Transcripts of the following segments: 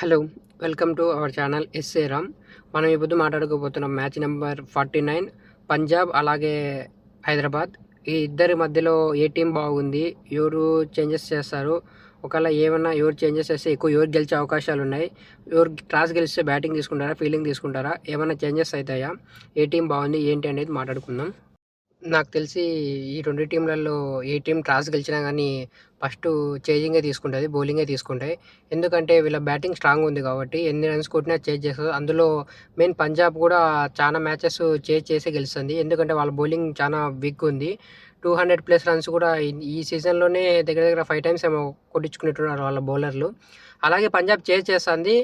Hello, welcome to our channel S A Ram. మనం ఇప్పుడు మాట్లాడుకోబోతున్నాం match number 49 Punjab అలాగే హైదరాబాద్. ఈ ఇద్దరి మధ్యలో ఏ టీం బాగుంది, ఎవరు చేంజెస్ చేస్తారు, ఒకవేళ ఏమన్నా ఎవరు చేంజెస్ చేస్తే ఎవరు గెలిచే అవకాశాలు ఉన్నాయి, ఎవరు టాస్ గెలిస్తే బ్యాటింగ్ తీసుకుంటారా ఫీల్డింగ్ తీసుకుంటారా, ఏమైనా చేంజెస్ అవుతాయా, ఏ టీం బాగుంది ఏంటి అనేది మాట్లాడుకుందాం. నాకు తెలిసి ఈ రెండు టీంలలో ఏ టీం టాస్ గెలిచినా కానీ ఫస్ట్ చేజింగే తీసుకుంటుంది, బౌలింగే తీసుకుంటాయి. ఎందుకంటే వీళ్ళ బ్యాటింగ్ స్ట్రాంగ్ ఉంది కాబట్టి ఎన్ని రన్స్ కొట్టినా చేజ్ చేస్తుంది. అందులో మెయిన్ పంజాబ్ కూడా చాలా మ్యాచెస్ చేజ్ చేసే గెలుస్తుంది. ఎందుకంటే వాళ్ళ బౌలింగ్ చాలా వీక్ ఉంది. 200+ రన్స్ కూడా ఈ సీజన్లోనే దగ్గర దగ్గర 5 times ఏమో కొట్టించుకునేట్టున్నారు వాళ్ళ బౌలర్లు. అలాగే పంజాబ్ చేజ్ చేస్తుంది,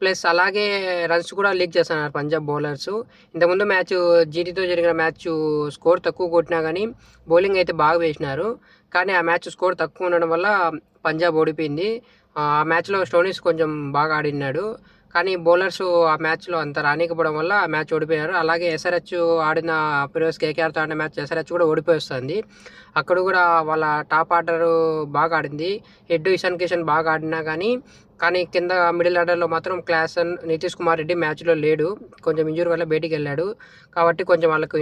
ప్లస్ అలాగే రన్స్ కూడా లీక్ చేస్తున్నారు పంజాబ్ బౌలర్స్. ఇంతకుముందు మ్యాచ్ జీటీతో జరిగిన మ్యాచ్ స్కోర్ తక్కువ కొట్టినా కానీ బౌలింగ్ అయితే బాగా వేసినారు. కానీ ఆ మ్యాచ్ స్కోర్ తక్కువ ఉండడం వల్ల పంజాబ్ ఓడిపోయింది. ఆ మ్యాచ్లో స్టోనిస్ కొంచెం బాగా ఆడినాడు, కానీ బౌలర్స్ ఆ మ్యాచ్లో అంత రానికపోవడం వల్ల ఆ మ్యాచ్ ఓడిపోయారు. అలాగే ఎస్ఆర్హెచ్ ఆడిన ఫిరోజ్ కేకేఆర్తో ఆడిన మ్యాచ్ ఎస్ఆర్హెచ్ కూడా ఓడిపోయి వస్తుంది. అక్కడ కూడా వాళ్ళ టాప్ ఆర్డర్ బాగా ఆడింది. ఇషాన్ కిషన్ బాగా ఆడినా కానీ కింద మిడిల్ ఆర్డర్లో మాత్రం క్లాసన్, నితీష్ కుమార్ రెడ్డి మ్యాచ్లో లేడు, కొంచెం ఇంజూరీ వల్ల బయటికి వెళ్ళాడు. కాబట్టి కొంచెం వాళ్ళకు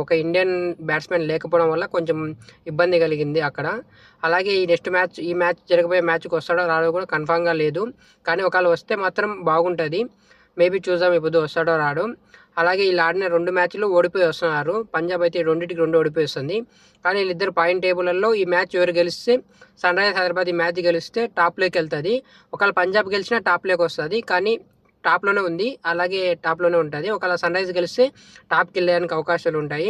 ఒక ఇండియన్ బ్యాట్స్మెన్ లేకపోవడం వల్ల కొంచెం ఇబ్బంది కలిగింది అక్కడ. అలాగే ఈ మ్యాచ్ జరగబోయే మ్యాచ్కి వస్తాడో రాడో కూడా కన్ఫామ్గా లేదు, కానీ ఒకవేళ వస్తే మాత్రం బాగుంటుంది. మేబీ చూద్దాం ఇప్పుడు వస్తాడో రాడో. అలాగే వీళ్ళు ఆడిన 2 మ్యాచ్లు ఓడిపోయి వస్తున్నారు. పంజాబ్ అయితే 2-2 ఓడిపోయి వస్తుంది. కానీ వీళ్ళిద్దరు పాయింట్ టేబుల్లో ఈ మ్యాచ్ ఎవరు గెలిస్తే, సన్ రైజర్స్ హైదరాబాద్ ఈ మ్యాచ్ గెలిస్తే టాప్లోకి వెళ్తుంది. ఒకవేళ పంజాబ్ గెలిచినా టాప్లోకి వస్తుంది, కానీ టాప్లోనే ఉంది, అలాగే టాప్లోనే ఉంటుంది. ఒకవేళ సన్ రైజర్స్ గెలిస్తే టాప్కి వెళ్ళడానికి అవకాశాలు ఉంటాయి.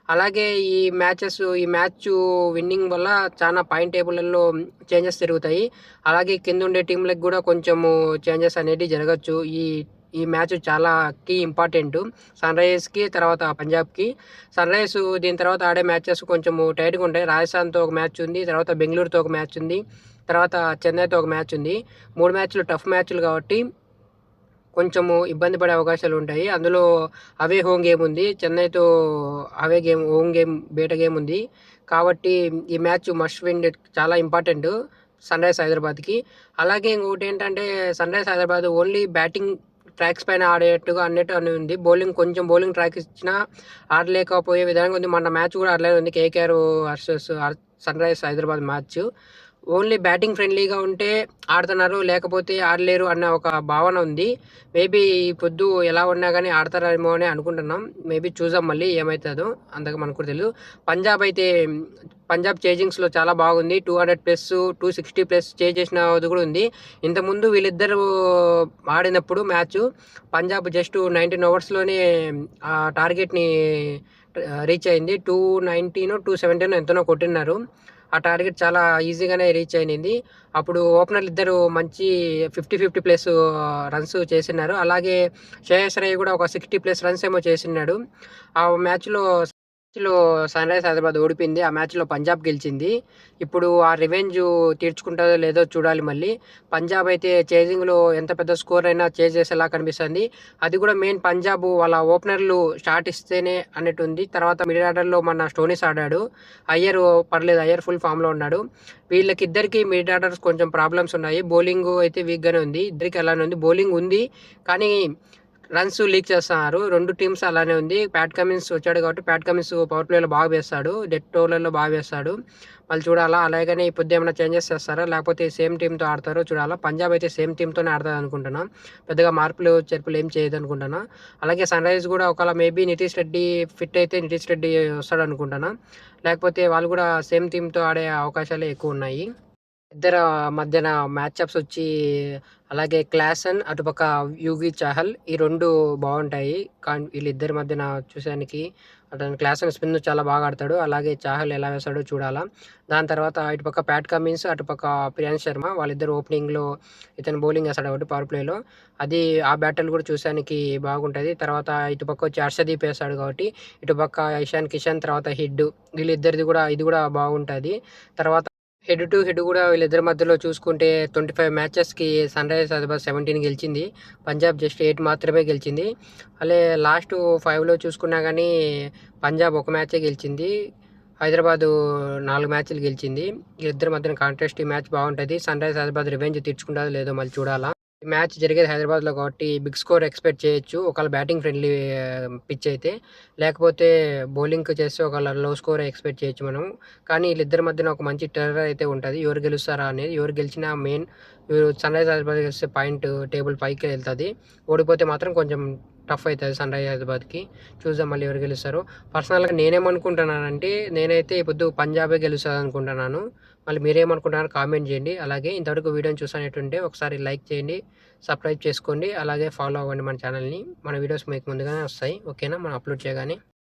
అలాగే ఈ మ్యాచ్ విన్నింగ్ వల్ల చాలా పాయింట్ టేబుల్లో చేంజెస్ జరుగుతాయి. అలాగే కింద ఉండే టీంలకు కూడా కొంచెము చేంజెస్ అనేది జరగచ్చు. ఈ మ్యాచ్ చాలా ఇంపార్టెంట్ సన్ రైజర్స్కి, తర్వాత పంజాబ్కి. సన్ రైజర్స్ దీని తర్వాత ఆడే మ్యాచెస్ కొంచెము టైట్గా ఉంటాయి. రాజస్థాన్తో ఒక మ్యాచ్ ఉంది, తర్వాత బెంగళూరుతో ఒక మ్యాచ్ ఉంది, తర్వాత చెన్నైతో ఒక మ్యాచ్ ఉంది. 3 మ్యాచ్లు టఫ్ మ్యాచ్లు కాబట్టి కొంచెము ఇబ్బంది పడే అవకాశాలు ఉంటాయి. అందులో అవే హోమ్ గేమ్ ఉంది, చెన్నైతో హోమ్ గేమ్ బయట గేమ్ ఉంది. కాబట్టి ఈ మ్యాచ్ మస్ట్ విన్, చాలా ఇంపార్టెంట్ సన్ రైజర్స్ హైదరాబాద్కి. అలాగే ఇంకొకటి ఏంటంటే Sunrisers Hyderabad only batting tracks పైన ఆడేట్టుగా అని ఉంది. బౌలింగ్ ట్రాక్ ఇచ్చినా ఆడలేకపోయే విధంగా ఉంది. మన మ్యాచ్ కూడా అట్లనే ఉంది, KKR versus Sunrisers Hyderabad match. Only batting ఫ్రెండ్లీగా ఉంటే ఆడుతున్నారు, లేకపోతే ఆడలేరు అన్న ఒక భావన ఉంది. మేబీ ఈ పొద్దు ఎలా ఉన్నా కానీ ఆడతారేమో అని అనుకుంటున్నాం. మేబీ చూద్దాం మళ్ళీ ఏమవుతుందో, అంతగా మనకు కూడా తెలియదు. పంజాబ్ చేజింగ్స్లో చాలా బాగుంది. 200+, 260+ చేజ్ చేసినది కూడా ఉంది. ఇంతకుముందు వీళ్ళిద్దరు ఆడినప్పుడు మ్యాచ్ పంజాబ్ జస్ట్ 19 ఓవర్స్లోనే ఆ టార్గెట్ని రీచ్ అయింది. 219, 217 ఎంతనో కొట్టినారు. ఆ టార్గెట్ చాలా ఈజీగానే రీచ్ అయింది. అప్పుడు ఓపెనర్లు ఇద్దరు మంచి 50+ రన్స్ చేసినారు. అలాగే శ్రేయస్ అయ్యర్ కూడా ఒక 60+ రన్స్ ఏమో చేసినాడు. ఆ మ్యాచ్లో సన్ రైజర్స్ హైదరాబాద్ ఓడిపోయింది. ఆ మ్యాచ్లో పంజాబ్ గెలిచింది. ఇప్పుడు ఆ రివెంజ్ తీర్చుకుంటుందో లేదో చూడాలి. మళ్ళీ పంజాబ్ అయితే చేజింగ్లో ఎంత పెద్ద స్కోర్ అయినా చేజ్ చేసేలా కనిపిస్తుంది. అది కూడా మెయిన్ పంజాబ్ వాళ్ళ ఓపెనర్లు స్టార్ట్ ఇస్తేనే అన్నట్టుంది. తర్వాత మిడిల్ ఆర్డర్లో మన స్టోనిస్ ఆడాడు. అయ్యర్ పర్లేదు, అయ్యర్ ఫుల్ ఫామ్లో ఉన్నాడు. వీళ్ళకిద్దరికి మిడిల్ ఆర్డర్స్ కొంచెం ప్రాబ్లమ్స్ ఉన్నాయి. బౌలింగ్ అయితే వీక్గానే ఉంది, ఇద్దరికి అలానే ఉంది. బౌలింగ్ ఉంది కానీ రన్స్ లీక్ చేస్తున్నారు. 2 టీమ్స్ అలానే ఉంది. ప్యాట్ కమిన్స్ వచ్చాడు కాబట్టి ప్యాట్ కమిన్స్ పవర్ ప్లేలో బాగా వేస్తాడు, డెత్ ఓవర్లలో బాగా వేస్తాడు. మళ్ళీ చూడాలా. అలాగనే ఇప్పుడు ఏమైనా చేంజెస్ చేస్తారా, లేకపోతే సేమ్ టీంతో ఆడతారో చూడాలా. పంజాబ్ అయితే సేమ్ టీంతోనే ఆడతారు అనుకుంటున్నా, పెద్దగా చేర్పులు ఏం చేయదు అనుకుంటున్నా. అలాగే సన్ రైజర్స్ కూడా ఒకవేళ మేబీ నితీష్ రెడ్డి ఫిట్ అయితే నితీష్ రెడ్డి వస్తాడు అనుకుంటున్నా, లేకపోతే వాళ్ళు కూడా సేమ్ టీంతో ఆడే అవకాశాలే ఎక్కువ ఉన్నాయి. ఇద్దరు మధ్యన మ్యాచ్అప్స్ వచ్చి అలాగే క్లాసన్, అటుపక్క యూవి చాహల్, ఈ 2 బాగుంటాయి. కానీ వీళ్ళిద్దరి మధ్యన చూసానికి అతను క్లాసన్ స్పిన్ చాలా బాగా ఆడతాడు, అలాగే చాహల్ ఎలా వేస్తాడో చూడాలా. దాని తర్వాత ఇటుపక్క ప్యాట్ కమిన్స్, అటుపక్క ప్రియాంశ్ శర్మ, వాళ్ళిద్దరు ఓపెనింగ్లో ఇతను బౌలింగ్ వేస్తాడు కాబట్టి పవర్ ప్లేలో. అది ఆ బ్యాటిల్ కూడా చూసానికి బాగుంటుంది. తర్వాత ఇటుపక్క వచ్చి హర్షదీప్ వేస్తాడు కాబట్టి ఇటుపక్క ఇషాన్ కిషన్, తర్వాత హిడ్, వీళ్ళిద్దరిది కూడా ఇది కూడా బాగుంటుంది. తర్వాత హెడ్ టు హెడ్ కూడా వీళ్ళిద్దరి మధ్యలో చూసుకుంటే 25 మ్యాచెస్కి సన్ రైజర్స్ హైదరాబాద్ 17 గెలిచింది, పంజాబ్ జస్ట్ 8 మాత్రమే గెలిచింది. అలాగే లాస్ట్ 5లో చూసుకున్నా కానీ పంజాబ్ 1 మ్యాచే గెలిచింది, హైదరాబాదు 4 మ్యాచ్లు గెలిచింది. వీళ్ళిద్దరి మధ్యన కాంట్రాస్ట్ ఈ మ్యాచ్ బాగుంటుంది. సన్ రైజర్స్ హైదరాబాద్ రివెంజ్ తీర్చుకుంటుందో లేదో మళ్ళీ చూడాలా. ఈ మ్యాచ్ జరిగేది హైదరాబాద్‌లో కాబట్టి బిగ్ స్కోర్ ఎక్స్‌పెక్ట్ చేయొచ్చు. ఒకవేళ బ్యాటింగ్ ఫ్రెండ్లీ పిచ్ అయితే. లేకపోతే బౌలింగ్‌కి చేస్తే ఒకవేళ లో స్కోరే ఎక్స్‌పెక్ట్ చేయొచ్చు మనం. కానీ వీళ్ళిద్దరి మధ్యన ఒక మంచి టెర్రర్ అయితే ఉంటది. ఎవరు గెలుస్తారా అనేది. ఎవరు గెలిచినా మెయిన్ సన్‌రైజర్స్ హైదరాబాద్ గెలిస్తే పాయింట్ టేబుల్ పైకి వెళ్తది. ఓడిపోతే మాత్రం కొంచెం టఫ్ అయితది సన్‌రైజర్స్ హైదరాబాద్‌కి. చూద్దాం మళ్ళీ ఎవరు గెలుస్తారో. పర్సనల్‌గా నేనేమనుకుంటున్నానంటే నేనైతే ఈ పొద్దు పంజాబే గెలుస్తదనుకుంటున్నాను. మళ్ళీ మీరేమనుకుంటున్నారో కామెంట్ చేయండి. అలాగే ఇంతవరకు వీడియోని చూస్తున్నట్టుంటే ఒకసారి లైక్ చేయండి, సబ్స్క్రైబ్ చేసుకోండి. అలాగే ఫాలో అవ్వండి మన ఛానల్‌ని. మన వీడియోస్ మీకు ముందుగానే వస్తాయి. ఓకేనా? మనం అప్‌లోడ్ చేయగానే.